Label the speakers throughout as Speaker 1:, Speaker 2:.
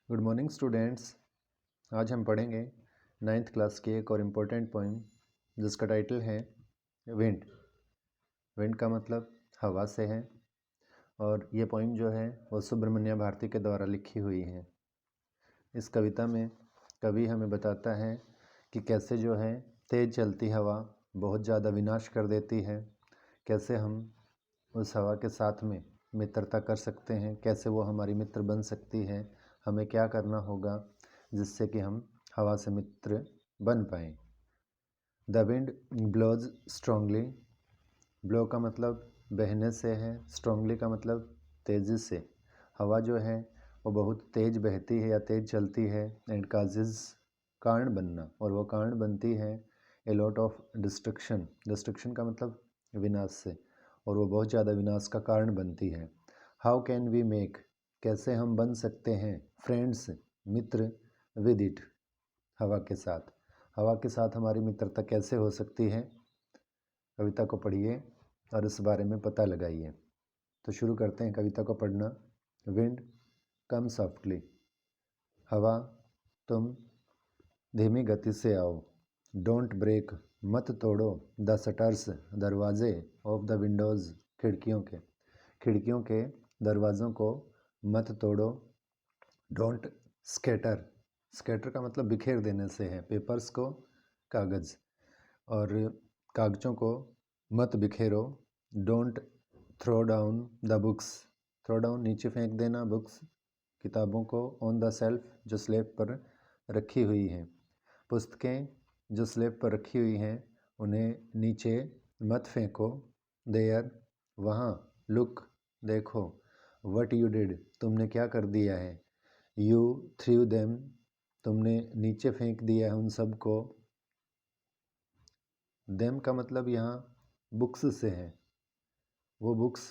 Speaker 1: Good morning students. आज हम पढ़ेंगे नाइन्थ क्लास की एक और इम्पोर्टेंट पोइम जिसका टाइटल है विंड। विंड का मतलब हवा से है और ये पोइम जो है वो सुब्रमण्य भारती के द्वारा लिखी हुई है। इस कविता में कवि हमें बताता है कि कैसे जो है तेज़ चलती हवा बहुत ज़्यादा विनाश कर देती है, कैसे हम उस हवा के साथ में मित्रता कर सकते हैं, कैसे वो हमारी मित्र बन सकती है, हमें क्या करना होगा जिससे कि हम हवा से मित्र बन पाएँ। The wind blows strongly. Blow का मतलब बहने से है, स्ट्रांगली का मतलब तेज़ी से। हवा जो है वो बहुत तेज़ बहती है या तेज़ चलती है एंड काजेज कारण बनना, और वो कारण बनती है a lot of destruction. Destruction का मतलब विनाश से, और वो बहुत ज़्यादा विनाश का कारण बनती है। हाउ कैन वी मेक, कैसे हम बन सकते हैं, फ्रेंड्स मित्र, विद इट, हवा के साथ। हवा के साथ हमारी मित्रता कैसे हो सकती है, कविता को पढ़िए और इस बारे में पता लगाइए। तो शुरू करते हैं कविता को पढ़ना। विंड कम सॉफ्टली। हवा तुम धीमी गति से आओ। डोंट ब्रेक, मत तोड़ो द शटर्स, दरवाजे ऑफ द विंडोज़, खिड़कियों के दरवाज़ों को मत तोड़ो। डोंट स्कैटर, स्कैटर का मतलब बिखेर देने से है, पेपर्स को, कागज़, और कागज़ों को मत बिखेरो। Don't throw down the books, throw down नीचे फेंक देना, बुक्स किताबों को, ऑन द सेल्फ जो स्लेब पर रखी हुई हैं, पुस्तकें जो स्लेब पर रखी हुई हैं उन्हें नीचे मत फेंको। देयर वहाँ, लुक देखो, वट यू डिड तुमने क्या कर दिया है, यू थ्रू देम तुमने नीचे फेंक दिया है उन सब को। देम का मतलब यहाँ बुक्स से है, वो बुक्स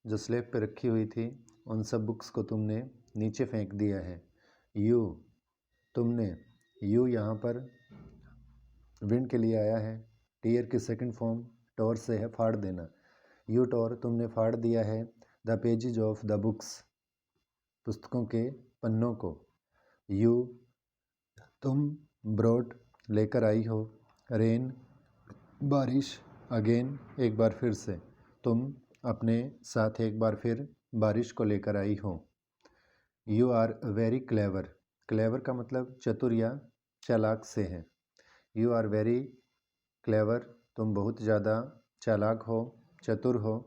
Speaker 1: जो स्लेब पे रखी हुई थी उन सब बुक्स को तुमने नीचे फेंक दिया है। यू तुमने, यू यहाँ पर विंड के लिए आया है। टीयर की सेकंड फॉर्म टोर से है, फाड़ देना। यू टोर तुमने फाड़ दिया है the pages of the books, पुस्तकों के पन्नों को। यू तुम ब्रोट लेकर आई हो, रेन बारिश, अगेन एक बार फिर से, तुम अपने साथ एक बार फिर बारिश को लेकर आई हो। You are very clever, clever का मतलब चतुर या चालाक से है। यू आर वेरी क्लेवर तुम बहुत ज़्यादा चालाक हो, चतुर हो।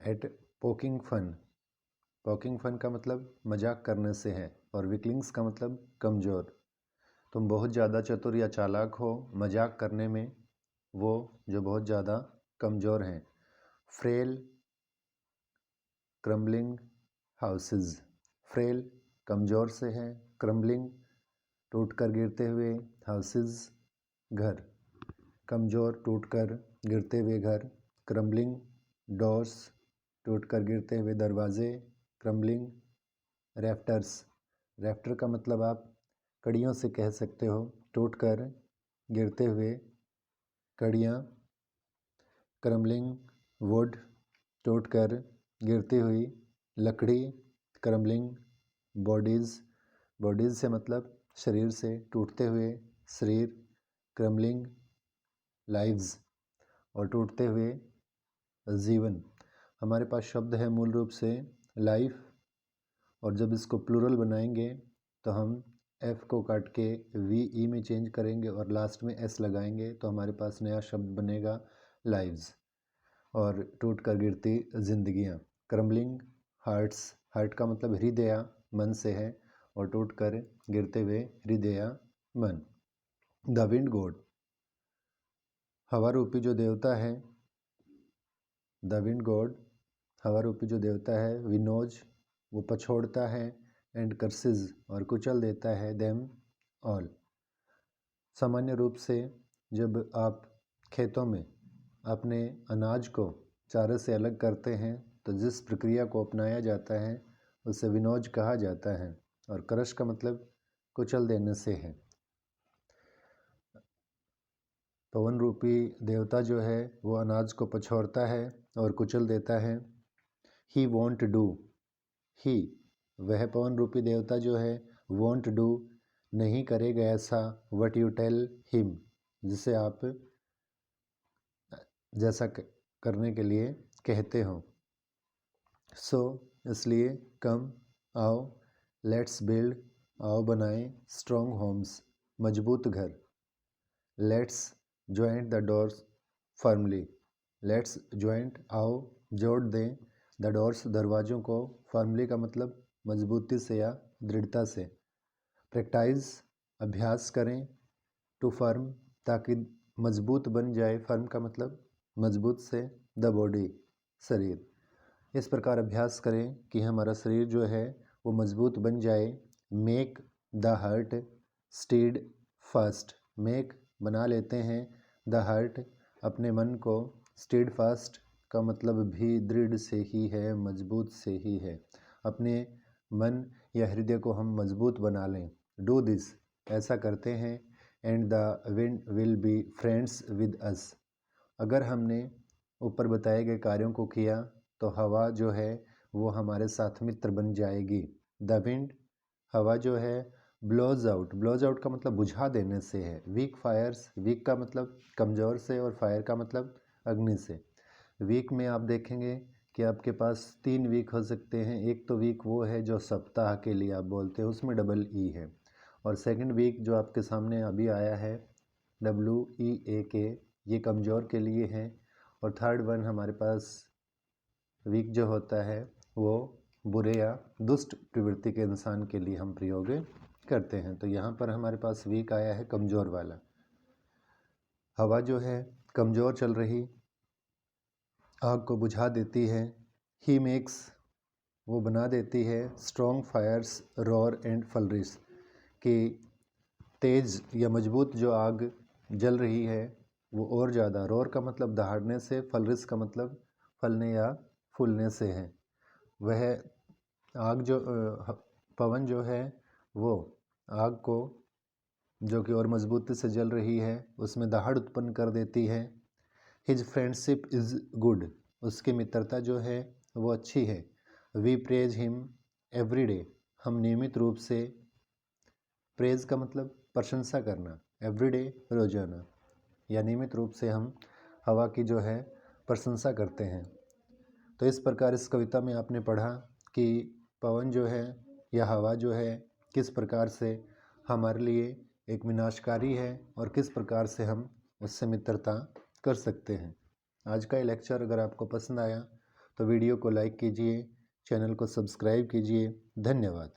Speaker 1: At poking fun, poking fun का मतलब मजाक करने से है, और विकलिंग्स का मतलब कमज़ोर। तुम बहुत ज़्यादा चतुर या चालाक हो मजाक करने में, वो जो बहुत ज़्यादा कमज़ोर हैं। फ्रेल क्रम्बलिंग हाउसेस, फ्रेल कमज़ोर से है, क्रम्बलिंग टूटकर गिरते हुए, हाउसेस घर, कमज़ोर टूटकर गिरते हुए घर। क्रम्बलिंग डोर्स टूटकर गिरते हुए दरवाजे, क्रम्बलिंग रैफ्टर्स, रैफ्टर का मतलब आप कड़ियों से कह सकते हो, टूटकर गिरते हुए कड़ियाँ। क्रम्बलिंग वुड टूटकर गिरती हुई लकड़ी। क्रम्बलिंग बॉडीज़, बॉडीज़ से मतलब शरीर से टूटते हुए शरीर। क्रम्बलिंग लाइव्स, और टूटते हुए जीवन। हमारे पास शब्द है मूल रूप से लाइफ, और जब इसको प्लूरल बनाएंगे तो हम एफ को काट के वी ई में चेंज करेंगे और लास्ट में एस लगाएंगे, तो हमारे पास नया शब्द बनेगा लाइव्स। और टूट कर गिरती जिंदगियाँ। क्रम्बलिंग हार्ट्स, हार्ट का मतलब हृदय, मन से है, और टूट कर गिरते हुए हृदय मन। द विंड गॉड, हवा रूपी जो देवता है, द विंड गॉड हवा रूपी जो देवता है, विनोज वो पछोड़ता है, एंड कर्सिज और कुचल देता है, देम ऑल। सामान्य रूप से जब आप खेतों में अपने अनाज को चारे से अलग करते हैं तो जिस प्रक्रिया को अपनाया जाता है उसे विनोज कहा जाता है, और क्रश का मतलब कुचल देने से है। पवन रूपी देवता जो है वो अनाज को पछोड़ता है और कुचल देता है। ही वॉन्ट डू, ही वह पवन रूपी देवता जो है वॉन्ट डू नहीं करेगा ऐसा वट यू टेल हिम जिसे आप जैसा करने के लिए कहते हो। सो इसलिए कम आओ, लेट्स बिल्ड आओ बनाएं स्ट्रॉन्ग होम्स मजबूत घर। Let's joint the doors firmly, let's joint आओ जोड़ दें द डोर्स दरवाज़ों को, फर्मली का मतलब मजबूती से या दृढ़ता से। प्रैक्टिस अभ्यास करें, टू फर्म ताकि मजबूत बन जाए, फर्म का मतलब मजबूत से, द बॉडी शरीर। इस प्रकार अभ्यास करें कि हमारा शरीर जो है वो मजबूत बन जाए। Make the heart stead fast, make बना लेते हैं द हार्ट अपने मन को, स्टीड फास्ट का मतलब भी दृढ़ से ही है, मजबूत से ही है। अपने मन या हृदय को हम मजबूत बना लें। डू दिस ऐसा करते हैं, and the wind will be friends with us, अगर हमने ऊपर बताए गए कार्यों को किया तो हवा जो है वो हमारे साथ मित्र बन जाएगी। द विंड हवा जो है ब्लोज आउट, ब्लोज आउट का मतलब बुझा देने से है। वीक फायर्स, वीक का मतलब कमज़ोर से और फायर का मतलब अग्नि से। वीक में आप देखेंगे कि आपके पास 3 वीक हो सकते हैं। एक तो वीक वो है जो सप्ताह के लिए आप बोलते हैं, उसमें डबल ई है। और सेकंड वीक जो आपके सामने अभी आया है WEAK, ये कमज़ोर के लिए है। और थर्ड वन हमारे पास वीक जो होता है वो बुरे या दुष्ट प्रवृत्ति के इंसान के लिए हम प्रयोग करते हैं। तो यहाँ पर हमारे पास वीक आया है कमज़ोर वाला। हवा जो है कमज़ोर चल रही आग को बुझा देती है। ही मेक्स वो बना देती है स्ट्रॉन्ग फायर्स रोर एंड फलरिस, कि तेज़ या मजबूत जो आग जल रही है वो और ज़्यादा, रोर का मतलब दहाड़ने से, फलरिस का मतलब फलने या फूलने से है। वह आग जो पवन जो है वो आग को जो कि और मजबूती से जल रही है उसमें दहाड़ उत्पन्न कर देती है। हिज फ्रेंडशिप इज़ गुड, उसकी मित्रता जो है वो अच्छी है। We praise him every day, हम नियमित रूप से, प्रेज का मतलब प्रशंसा करना, एवरीडे रोजाना, या नियमित रूप से हम हवा की जो है प्रशंसा करते हैं। तो इस प्रकार इस कविता में आपने पढ़ा कि पवन जो है या हवा जो है किस प्रकार से हमारे लिए एक विनाशकारी है और किस प्रकार से हम उससे मित्रता कर सकते हैं। आज का ये लेक्चर अगर आपको पसंद आया तो वीडियो को लाइक कीजिए, चैनल को सब्सक्राइब कीजिए। धन्यवाद।